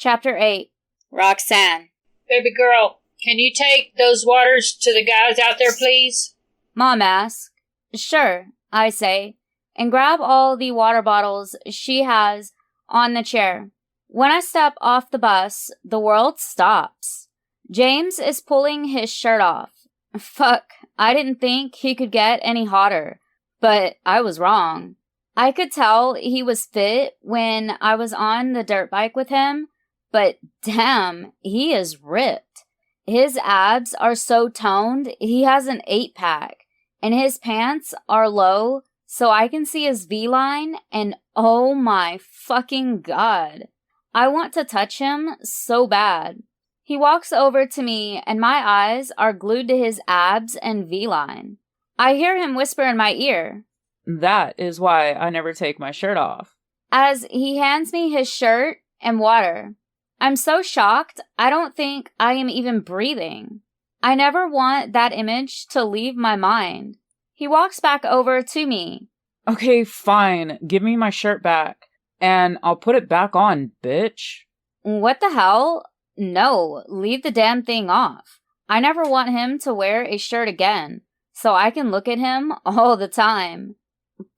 Chapter 8. Roxanne. Baby girl, can you take those waters to the guys out there, please? Mom asks. Sure, I say, and grab all the water bottles she has on the chair. When I step off the bus, the world stops. James is pulling his shirt off. Fuck, I didn't think he could get any hotter, but I was wrong. I could tell he was fit when I was on the dirt bike with him, but damn, he is ripped. His abs are so toned, he has an 8-pack, and his pants are low, so I can see his V-line, and oh my fucking god. I want to touch him so bad. He walks over to me, and my eyes are glued to his abs and V-line. I hear him whisper in my ear. That is why I never take my shirt off. As he hands me his shirt and water. I'm so shocked, I don't think I am even breathing. I never want that image to leave my mind. He walks back over to me. Okay, fine. Give me my shirt back, and I'll put it back on, bitch. What the hell? No, leave the damn thing off. I never want him to wear a shirt again, so I can look at him all the time.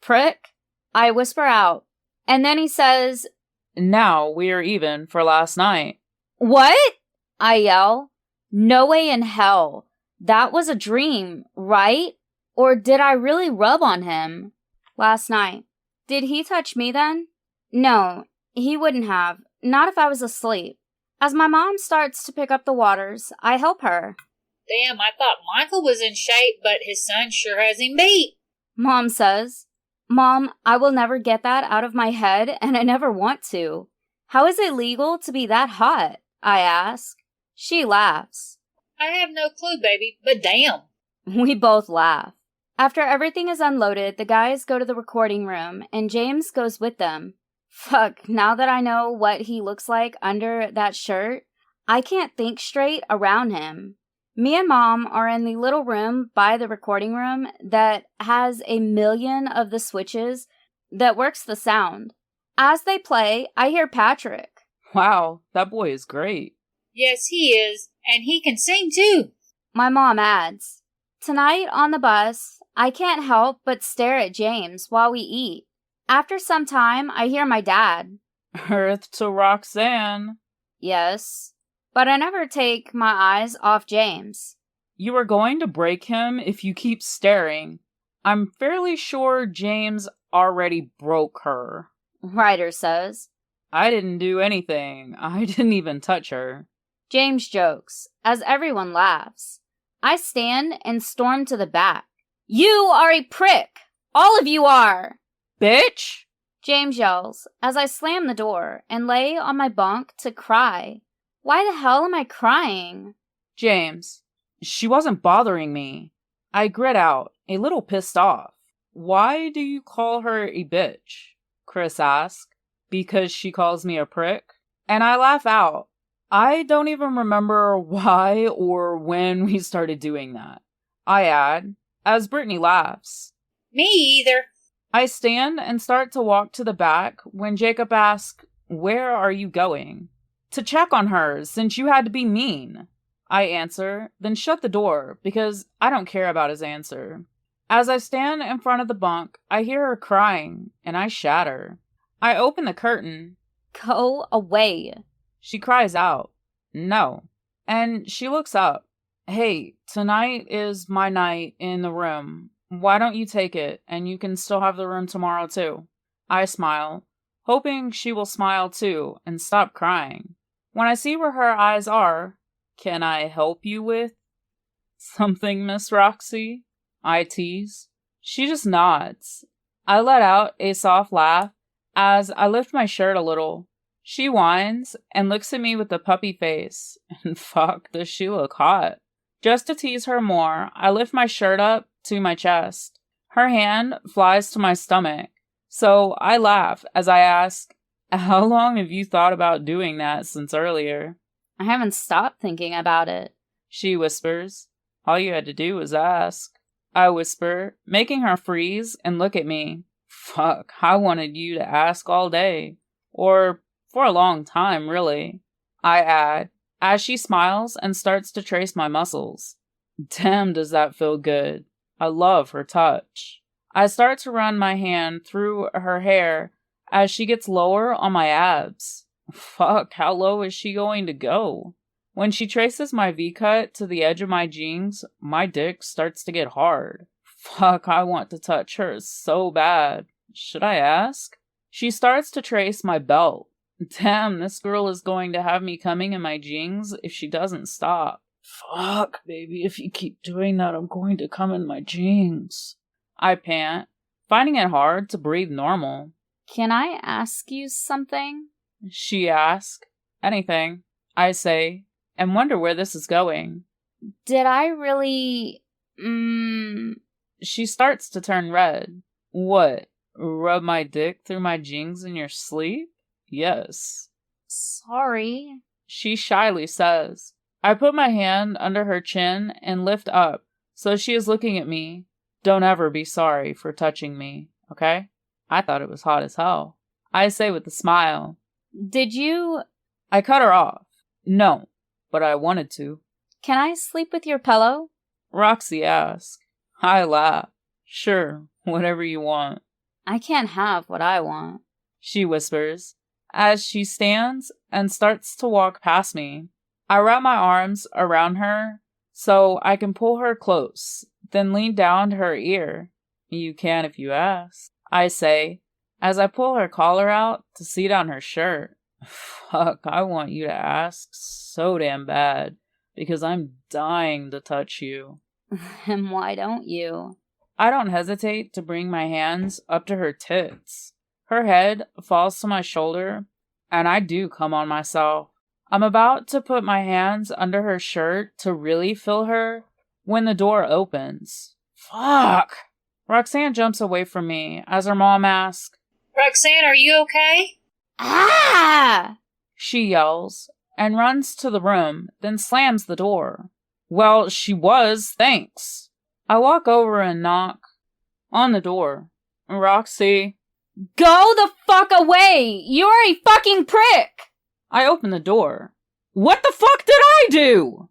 Prick, I whisper out. And then he says, Now we're even for last night. What? I yell. No way in hell. That was a dream, right? Or did I really rub on him? Last night. Did he touch me then? No, he wouldn't have. Not if I was asleep. As my mom starts to pick up the waters, I help her. Damn, I thought Michael was in shape, but his son sure has him beat. Mom says, Mom, I will never get that out of my head, and I never want to. How is it legal to be that hot? I ask. She laughs. I have no clue, baby, but damn. We both laugh. After everything is unloaded, the guys go to the recording room, and James goes with them. Fuck, now that I know what he looks like under that shirt, I can't think straight around him. Me and Mom are in the little room by the recording room that has 1,000,000 of the switches that works the sound. As they play, I hear Patrick. Wow, that boy is great. Yes, he is, and he can sing too. My mom adds, Tonight on the bus, I can't help but stare at James while we eat. After some time, I hear my dad. Earth to Roxanne. Yes, but I never take my eyes off James. You are going to break him if you keep staring. I'm fairly sure James already broke her. Ryder says. I didn't do anything. I didn't even touch her. James jokes, as everyone laughs. I stand and storm to the back. You are a prick! All of you are! Bitch! James yells, as I slam the door and lay on my bunk to cry. Why the hell am I crying? James, she wasn't bothering me. I grit out, a little pissed off. Why do you call her a bitch? Chris asks. Because she calls me a prick? And I laugh out. I don't even remember why or when we started doing that. I add, as Brittany laughs. Me either. I stand and start to walk to the back when Jacob asks, Where are you going? To check on her, since you had to be mean. I answer, then shut the door, because I don't care about his answer. As I stand in front of the bunk, I hear her crying, and I shatter. I open the curtain. Go away. She cries out, No. And she looks up. Hey, tonight is my night in the room. Why don't you take it, and you can still have the room tomorrow too? I smile, hoping she will smile too and stop crying. When I see where her eyes are, Can I help you with something, Miss Roxy? I tease. She just nods. I let out a soft laugh as I lift my shirt a little. She whines and looks at me with a puppy face, and fuck, does she look hot. Just to tease her more, I lift my shirt up to my chest. Her hand flies to my stomach, so I laugh as I ask, How long have you thought about doing that since earlier? I haven't stopped thinking about it. She whispers, All you had to do was ask. I whisper, making her freeze and look at me. Fuck, I wanted you to ask all day. Or for a long time, really. I add, as she smiles and starts to trace my muscles. Damn, does that feel good. I love her touch. I start to run my hand through her hair as she gets lower on my abs. Fuck, how low is she going to go? When she traces my V-cut to the edge of my jeans, my dick starts to get hard. Fuck, I want to touch her so bad. Should I ask? She starts to trace my belt. Damn, this girl is going to have me coming in my jeans if she doesn't stop. Fuck, baby, if you keep doing that, I'm going to come in my jeans. I pant, finding it hard to breathe normal. Can I ask you something? She asks. Anything, I say, and wonder where this is going. Did I really... She starts to turn red. What? Rub my dick through my jeans in your sleep? Yes. Sorry. She shyly says. I put my hand under her chin and lift up, so she is looking at me. Don't ever be sorry for touching me, okay? I thought it was hot as hell. I say with a smile. Did you... I cut her off. No, but I wanted to. Can I sleep with your pillow? Roxy asks. I laugh. Sure, whatever you want. I can't have what I want. She whispers, as she stands and starts to walk past me. I wrap my arms around her so I can pull her close, then lean down to her ear. You can if you ask, I say, as I pull her collar out to see down her shirt. Fuck, I want you to ask so damn bad, because I'm dying to touch you. And why don't you? I don't hesitate to bring my hands up to her tits. Her head falls to my shoulder, and I do come on myself. I'm about to put my hands under her shirt to really feel her when the door opens. Fuck! Roxanne jumps away from me as her mom asks, Roxanne, are you okay? Ah! She yells and runs to the room, then slams the door. Well, she was, thanks. I walk over and knock on the door. Roxy. Go the fuck away! You're a fucking prick! I open the door. What the fuck did I do?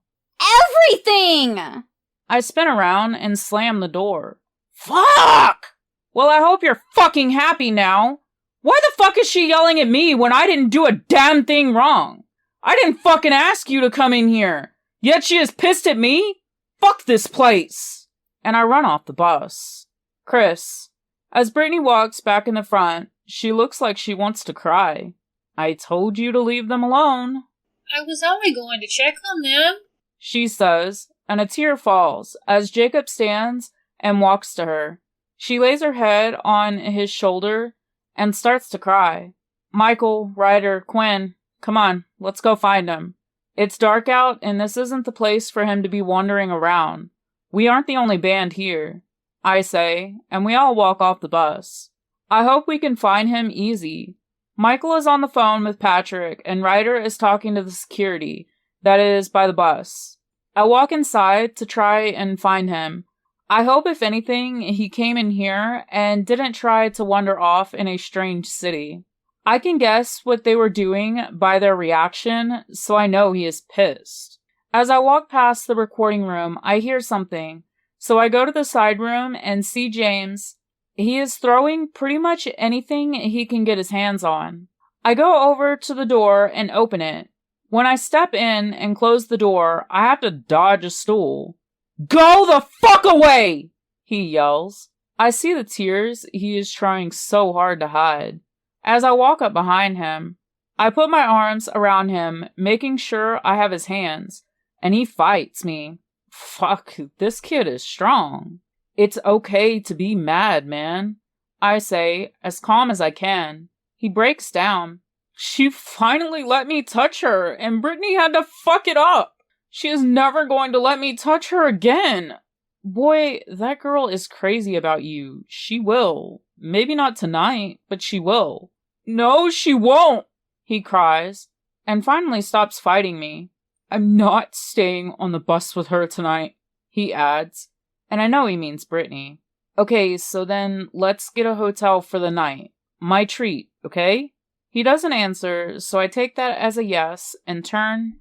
Everything! I spin around and slam the door. Fuck! Well, I hope you're fucking happy now. Why the fuck is she yelling at me when I didn't do a damn thing wrong? I didn't fucking ask you to come in here. Yet she is pissed at me? Fuck this place. And I run off the bus. Chris. As Brittany walks back in the front, she looks like she wants to cry. I told you to leave them alone. I was only going to check on them, She says, and a tear falls as Jacob stands and walks to her. She lays her head on his shoulder and starts to cry. Michael, Ryder, Quinn, come on, let's go find him. It's dark out, and this isn't the place for him to be wandering around. We aren't the only band here, I say, and we all walk off the bus. I hope we can find him easy. Michael is on the phone with Patrick, and Ryder is talking to the security that is by the bus. I walk inside to try and find him. I hope, if anything, he came in here and didn't try to wander off in a strange city. I can guess what they were doing by their reaction, so I know he is pissed. As I walk past the recording room, I hear something, so I go to the side room and see James. He is throwing pretty much anything he can get his hands on. I go over to the door and open it. When I step in and close the door, I have to dodge a stool. Go the fuck away! He yells. I see the tears he is trying so hard to hide. As I walk up behind him, I put my arms around him, making sure I have his hands, and he fights me. Fuck, this kid is strong. It's okay to be mad, man, I say, as calm as I can. He breaks down. She finally let me touch her, and Brittany had to fuck it up. She is never going to let me touch her again. Boy, that girl is crazy about you. She will. Maybe not tonight, but she will. No, she won't, he cries, and finally stops fighting me. I'm not staying on the bus with her tonight, he adds, and I know he means Brittany. Okay, so then let's get a hotel for the night. My treat, okay? He doesn't answer, so I take that as a yes and turn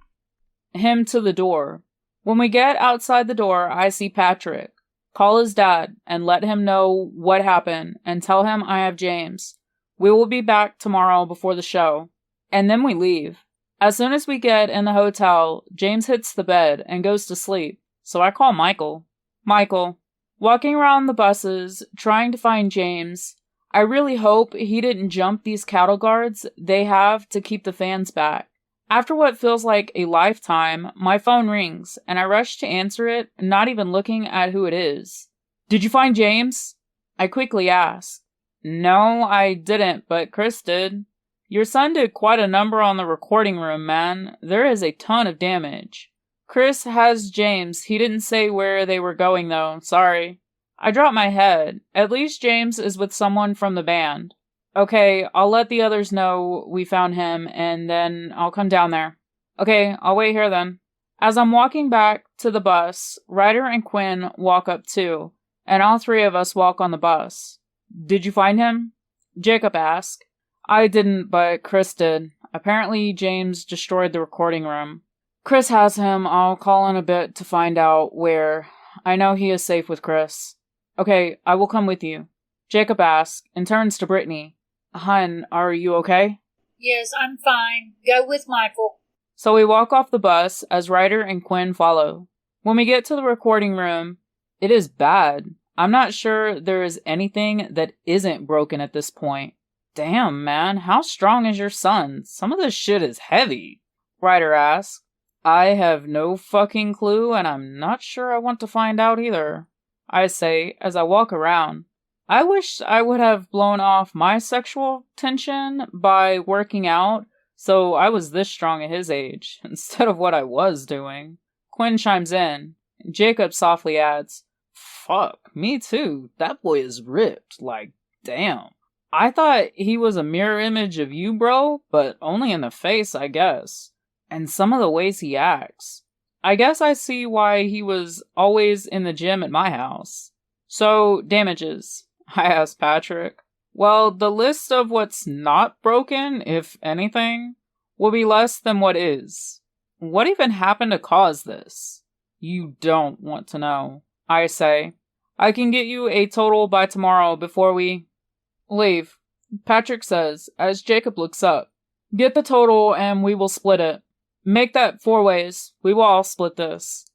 him to the door. When we get outside the door, I see Patrick. Call his dad and let him know what happened and tell him I have James. We will be back tomorrow before the show. And then we leave. As soon as we get in the hotel, James hits the bed and goes to sleep, so I call Michael. Michael, walking around the buses, trying to find James. I really hope he didn't jump these cattle guards they have to keep the fans back. After what feels like a lifetime, my phone rings, and I rush to answer it, not even looking at who it is. Did you find James? I quickly ask. No, I didn't, but Chris did. Your son did quite a number on the recording room, man. There is a ton of damage. Chris has James. He didn't say where they were going, though. Sorry. I drop my head. At least James is with someone from the band. Okay, I'll let the others know we found him, and then I'll come down there. Okay, I'll wait here then. As I'm walking back to the bus, Ryder and Quinn walk up too, and all three of us walk on the bus. Did you find him? Jacob asked. I didn't, but Chris did. Apparently James destroyed the recording room. Chris has him. I'll call in a bit to find out where. I know he is safe with Chris. Okay, I will come with you. Jacob asks, and turns to Brittany. Hun, are you okay? Yes, I'm fine. Go with Michael. So we walk off the bus as Ryder and Quinn follow. When we get to the recording room, it is bad. I'm not sure there is anything that isn't broken at this point. Damn, man, how strong is your son? Some of this shit is heavy. Ryder asks. I have no fucking clue, and I'm not sure I want to find out either. I say as I walk around. I wish I would have blown off my sexual tension by working out, so I was this strong at his age, instead of what I was doing. Quinn chimes in. Jacob softly adds, Fuck, me too. That boy is ripped. Like, damn. I thought he was a mirror image of you, bro, but only in the face, I guess. And some of the ways he acts. I guess I see why he was always in the gym at my house. So, damages. I asked Patrick. Well, the list of what's not broken, if anything, will be less than what is. What even happened to cause this? You don't want to know. I say. I can get you a total by tomorrow before we leave. Patrick says, as Jacob looks up. Get the total and we will split it. Make that 4 ways. We will all split this.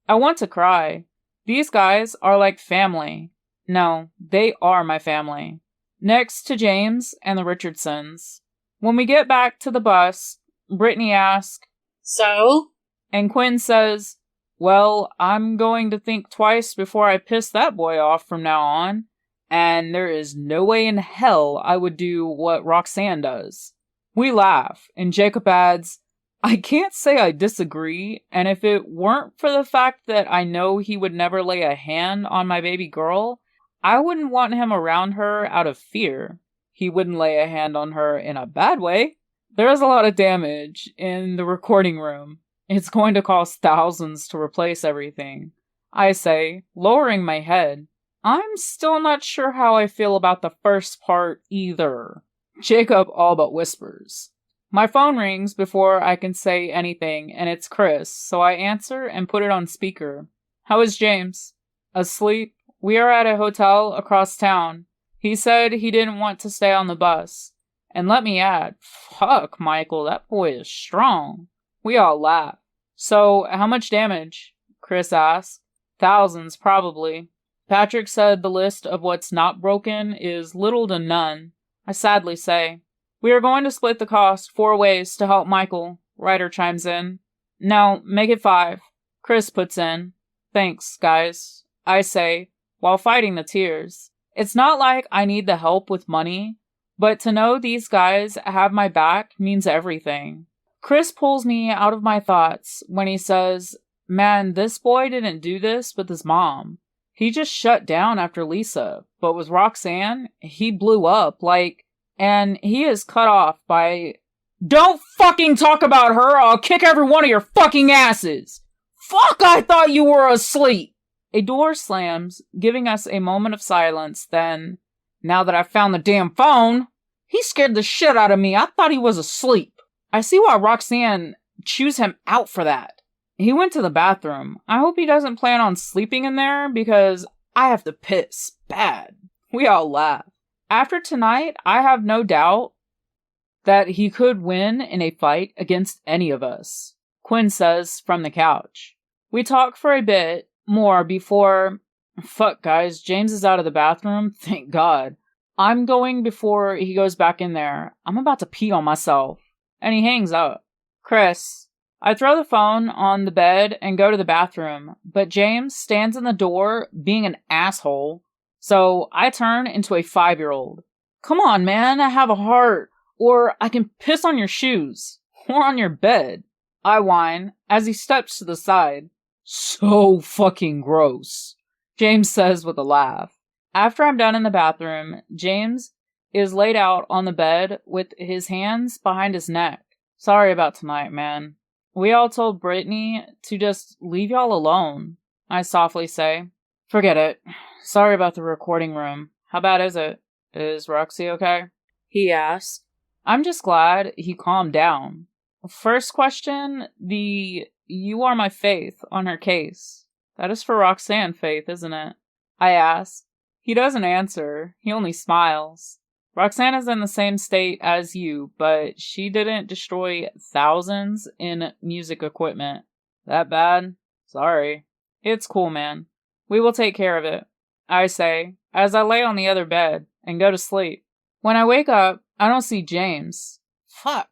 I want to cry. These guys are like family. No, they are my family. Next to James and the Richardsons. When we get back to the bus, Brittany asks, So? And Quinn says, Well, I'm going to think twice before I piss that boy off from now on. And there is no way in hell I would do what Roxanne does. We laugh, and Jacob adds, I can't say I disagree, and if it weren't for the fact that I know he would never lay a hand on my baby girl, I wouldn't want him around her out of fear. He wouldn't lay a hand on her in a bad way. There is a lot of damage in the recording room. It's going to cost thousands to replace everything. I say, lowering my head. I'm still not sure how I feel about the first part either. Jacob all but whispers. My phone rings before I can say anything, and it's Chris, so I answer and put it on speaker. How is James? Asleep. We are at a hotel across town. He said he didn't want to stay on the bus. And let me add, fuck, Michael, that boy is strong. We all laugh. So, how much damage? Chris asked. Thousands, probably. Patrick said the list of what's not broken is little to none. I sadly say. We are going to split the cost 4 ways to help Michael, Ryder chimes in. No, make it 5. Chris puts in. Thanks, guys. I say, while fighting the tears. It's not like I need the help with money, but to know these guys have my back means everything. Chris pulls me out of my thoughts when he says, Man, this boy didn't do this with his mom. He just shut down after Lisa, but with Roxanne, he blew up, and he is cut off by... Don't fucking talk about her, I'll kick every one of your fucking asses! Fuck, I thought you were asleep! A door slams, giving us a moment of silence, then, now that I've found the damn phone, He scared the shit out of me. I thought he was asleep. I see why Roxanne chews him out for that. He went to the bathroom. I hope he doesn't plan on sleeping in there because I have to piss bad. We all laugh. After tonight, I have no doubt that he could win in a fight against any of us, Quinn says from the couch. We talk for a bit more before... Fuck, guys, James is out of the bathroom. Thank God. I'm going before he goes back in there. I'm about to pee on myself. And he hangs up. Chris. I throw the phone on the bed and go to the bathroom, but James stands in the door being an asshole. So I turn into a 5-year-old. Come on, man, I have a heart. Or I can piss on your shoes. Or on your bed. I whine as he steps to the side. So fucking gross, James says with a laugh. After I'm done in the bathroom, James is laid out on the bed with his hands behind his neck. Sorry about tonight, man. We all told Brittany to just leave y'all alone, I softly say. Forget it. Sorry about the recording room. How bad is it? Is Roxy okay? He asks. I'm just glad he calmed down. First question, the "you are my Faith" on her case. That is for Roxanne, Faith, isn't it? I ask. He doesn't answer. He only smiles. Roxanne is in the same state as you, but she didn't destroy thousands in music equipment. That bad? Sorry. It's cool, man. We will take care of it, I say, as I lay on the other bed and go to sleep. When I wake up, I don't see James. Fuck.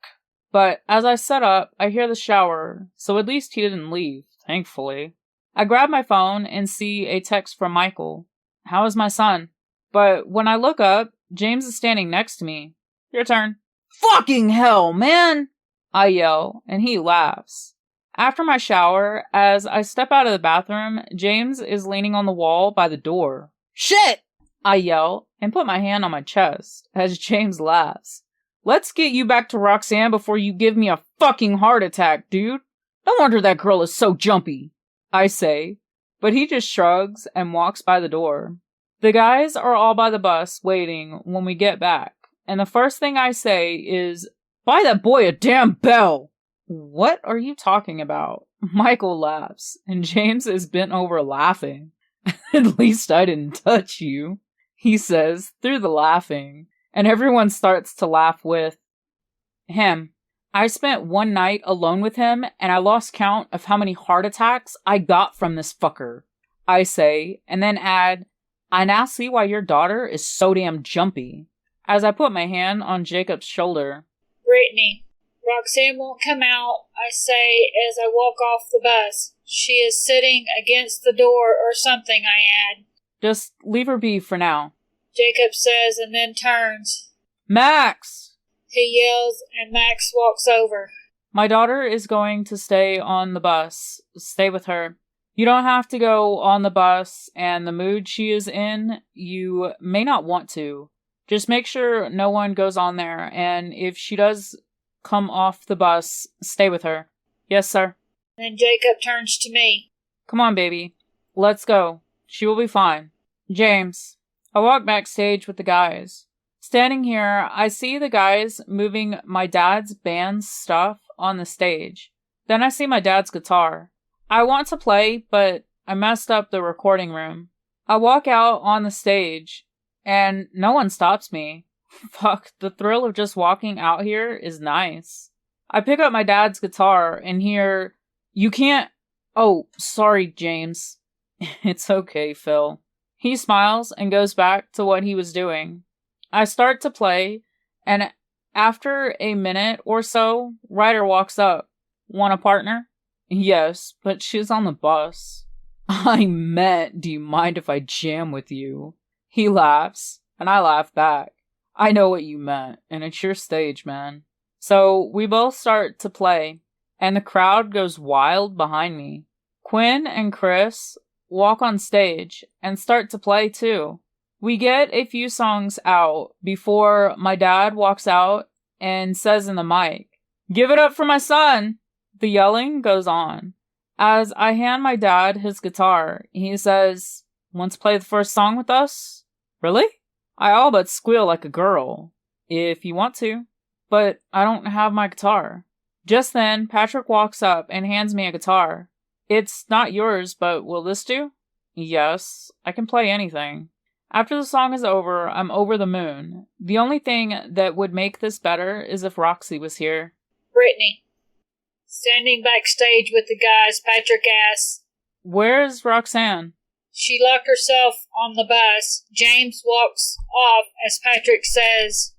But as I set up, I hear the shower, so at least he didn't leave, thankfully. I grab my phone and see a text from Michael. How is my son? But when I look up, James is standing next to me. Your turn. Fucking hell, man! I yell, and he laughs. After my shower, as I step out of the bathroom, James is leaning on the wall by the door. Shit! I yell, and put my hand on my chest, as James laughs. Let's get you back to Roxanne before you give me a fucking heart attack, dude. No wonder that girl is so jumpy, I say, but he just shrugs and walks by the door. The guys are all by the bus waiting when we get back, and the first thing I say is, buy that boy a damn bell! What are you talking about? Michael laughs, and James is bent over laughing. At least I didn't touch you, he says through the laughing, and everyone starts to laugh with him. I spent one night alone with him, and I lost count of how many heart attacks I got from this fucker, I say, and then add, I now see why your daughter is so damn jumpy, as I put my hand on Jacob's shoulder. Brittany, Roxanne won't come out, I say as I walk off the bus. She is sitting against the door or something, I add. Just leave her be for now, Jacob says and then turns. Max! He yells and Max walks over. My daughter is going to stay on the bus. Stay with her. You don't have to go on the bus, and the mood she is in, you may not want to. Just make sure no one goes on there, and if she does come off the bus, stay with her. Yes, sir. Then Jacob turns to me. Come on, baby. Let's go. She will be fine. James. I walk backstage with the guys. Standing here, I see the guys moving my dad's band's stuff on the stage. Then I see my dad's guitar. I want to play, but I messed up the recording room. I walk out on the stage, and no one stops me. Fuck, the thrill of just walking out here is nice. I pick up my dad's guitar and hear, you can't... Oh, sorry, James. It's okay, Phil. He smiles and goes back to what he was doing. I start to play, and after a minute or so, Ryder walks up. Want a partner? Yes, but she's on the bus. I meant, do you mind if I jam with you? He laughs, and I laugh back. I know what you meant, and it's your stage, man. So we both start to play, and the crowd goes wild behind me. Quinn and Chris walk on stage and start to play too. We get a few songs out before my dad walks out and says in the mic, "Give it up for my son!" The yelling goes on. As I hand my dad his guitar, he says, "Want to play the first song with us?" Really? I all but squeal like a girl. If you want to. But I don't have my guitar. Just then, Patrick walks up and hands me a guitar. It's not yours, but will this do? Yes, I can play anything. After the song is over, I'm over the moon. The only thing that would make this better is if Roxy was here. Brittany. Standing backstage with the guys, Patrick asks, Where's Roxanne? She locked herself on the bus. James walks off as Patrick says,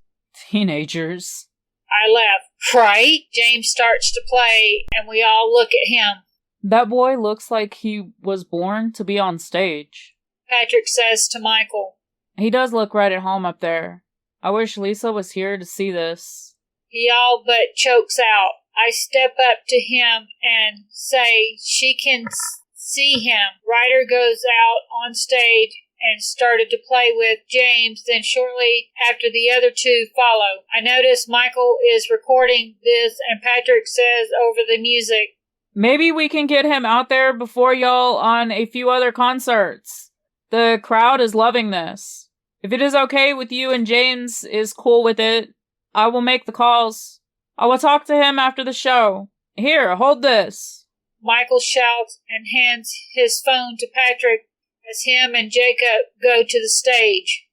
Teenagers. I laugh. Right? James starts to play, and we all look at him. That boy looks like he was born to be on stage. Patrick says to Michael, He does look right at home up there. I wish Lisa was here to see this. He all but chokes out. I step up to him and say she can see him. Ryder goes out on stage and started to play with James, then shortly after the other two follow. I notice Michael is recording this and Patrick says over the music, Maybe we can get him out there before y'all on a few other concerts. The crowd is loving this. If it is okay with you and James is cool with it, I will make the calls. I will talk to him after the show. Here, hold this. Michael shouts and hands his phone to Patrick as him and Jacob go to the stage.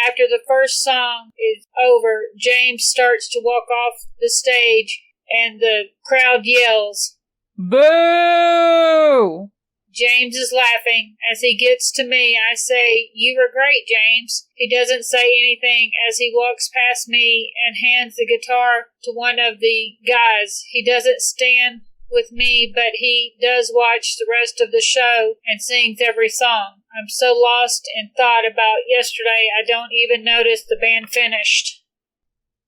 After the first song is over, James starts to walk off the stage and the crowd yells, Boo! James is laughing. As he gets to me, I say, You were great, James. He doesn't say anything as he walks past me and hands the guitar to one of the guys. He doesn't stand with me, but he does watch the rest of the show and sings every song. I'm so lost in thought about yesterday, I don't even notice the band finished.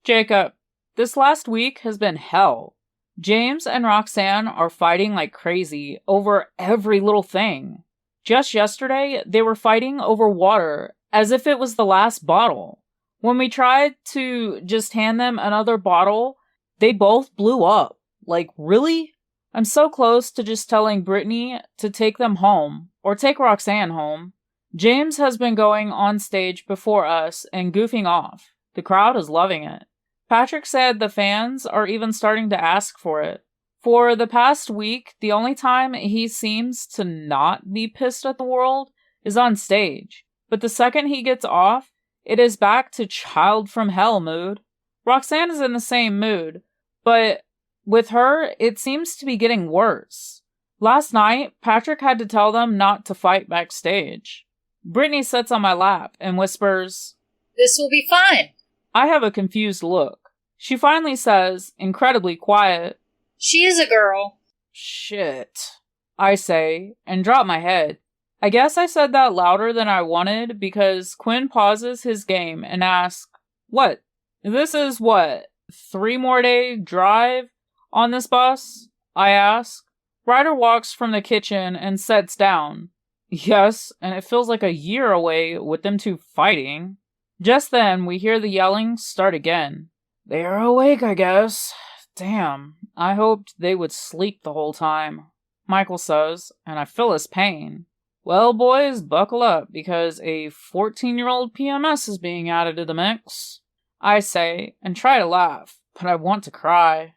Jacob, this last week has been hell. James and Roxanne are fighting like crazy over every little thing. Just yesterday, they were fighting over water as if it was the last bottle. When we tried to just hand them another bottle, they both blew up. Like, really? I'm so close to just telling Brittany to take them home, or take Roxanne home. James has been going on stage before us and goofing off. The crowd is loving it. Patrick said the fans are even starting to ask for it. For the past week, the only time he seems to not be pissed at the world is on stage. But the second he gets off, it is back to child from hell mood. Roxanne is in the same mood, but with her, it seems to be getting worse. Last night, Patrick had to tell them not to fight backstage. Brittany sits on my lap and whispers, This will be fun. I have a confused look. She finally says, incredibly quiet, She is a girl. Shit, I say, and drop my head. I guess I said that louder than I wanted because Quinn pauses his game and asks, What? This is what? 3 more day drive on this bus? I ask. Ryder walks from the kitchen and sits down. Yes, and it feels like a year away with them two fighting. Just then, we hear the yelling start again. They are awake, I guess. Damn, I hoped they would sleep the whole time, Michael says, and I feel his pain. Well, boys, buckle up, because a 14-year-old PMS is being added to the mix, I say, and try to laugh, but I want to cry.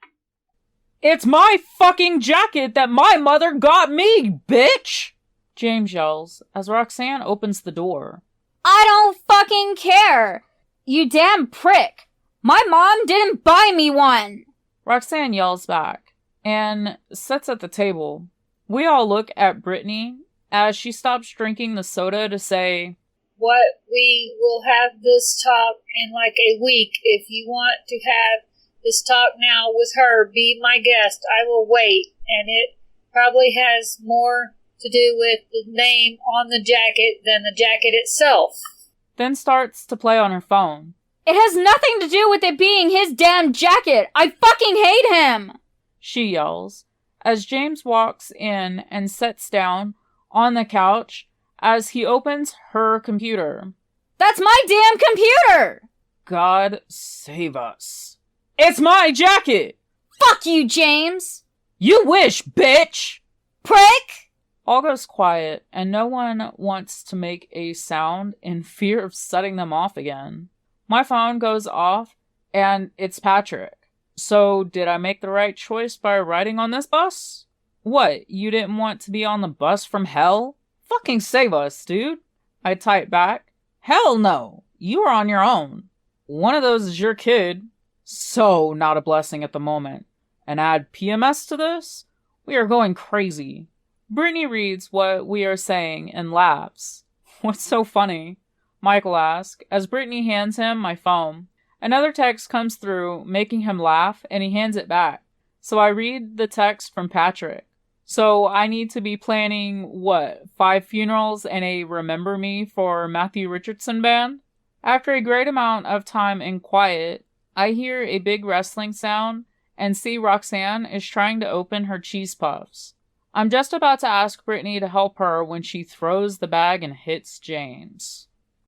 It's my fucking jacket that my mother got me, bitch! James yells, as Roxanne opens the door. I don't fucking care! You damn prick! My mom didn't buy me one! Roxanne yells back, and sits at the table. We all look at Brittany as she stops drinking the soda to say, What, we will have this talk in like a week. If you want to have this talk now with her, be my guest. I will wait. And it probably has more to do with the name on the jacket than the jacket itself. Then starts to play on her phone. It has nothing to do with it being his damn jacket! I fucking hate him! She yells, as James walks in and sits down on the couch as he opens her computer. That's my damn computer! God save us. It's my jacket! Fuck you, James! You wish, bitch! Prick! All goes quiet, and no one wants to make a sound in fear of setting them off again. My phone goes off, And it's Patrick. So, did I make the right choice by riding on this bus? What, you didn't want to be on the bus from hell? Fucking save us, dude. I type back. Hell no, you are on your own. One of those is your kid. So not a blessing at the moment. And add PMS to this? We are going crazy. Brittany reads what we are saying and laughs. What's so funny? Michael asks, as Brittany hands him my phone. Another text comes through, making him laugh, and he hands it back. So I read the text from Patrick. So I need to be planning, 5 funerals and a Remember Me for Matthew Richardson band? After a great amount of time in quiet, I hear a big wrestling sound and see Roxanne is trying to open her cheese puffs. I'm just about to ask Brittany to help her when she throws the bag and hits James.